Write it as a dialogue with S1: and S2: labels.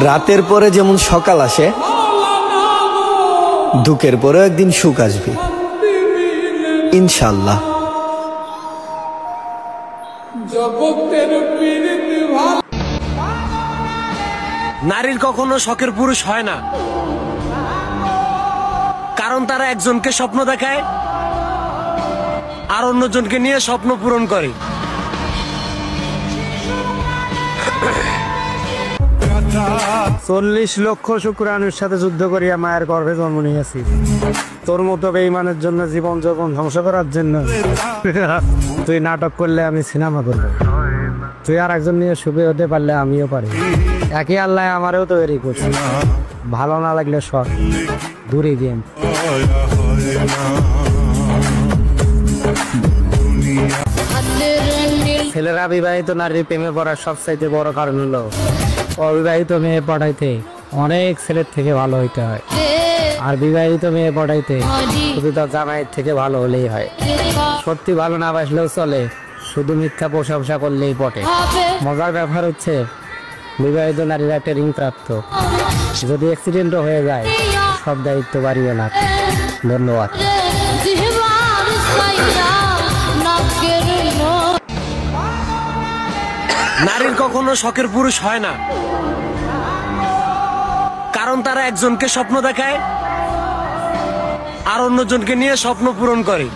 S1: রাতের পরে যেমন সকাল আসে, দুঃখের পরেও একদিন সুখ আসবে ইনশাআল্লাহ।
S2: নারীর কখনো শখের পুরুষ হয় না, কারণ তারা একজনকে স্বপ্ন দেখায় আর অন্যজনকে নিয়ে স্বপ্ন পূরণ করে।
S3: 40 লক্ষ শুক্রাণুর সাথে যুদ্ধ করিয়া মায়ের গর্ভে জন্ম নিয়েছি। তোর মতো বেঈমানের জন্য, জীবন যৌবন ধ্বংস করার জন্য তুই নাটক করলে আমি সিনেমা করব। তুই আর একজন নিয়ে সুখী হতে পারলে আমিও পারি। একই আল্লাহ আমারও তৈরি করছে। ভালো না লাগলে সব দূরে গেম। ছেলেরা বিবাহিত নারীর প্রেমে পড়ার সবচাইতে বড় কারণ হলো অবিবাহিত মেয়ে পড়াইতে অনেক ছেলের থেকে ভালো হইতে হয়, আর বিবাহিত মেয়ে পড়াইতে শুধু তার জামাইয়ের থেকে ভালো হলেই হয়। সত্যি ভালো না বাসলেও চলে, শুধু মিথ্যা প্রশংসা করলেই পটে। মজার ব্যাপার হচ্ছে বিবাহিত নারীরা ট্রেনিং প্রাপ্ত, যদি অ্যাক্সিডেন্টও হয়ে যায় সব দায়িত্ব বাড়িয়ে না। ধন্যবাদ।
S2: নারীর কখনো শখের পুরুষ হয় না, কারণ তারা একজনকে স্বপ্ন দেখায় আর অন্যজনকে নিয়ে স্বপ্ন পূরণ করে।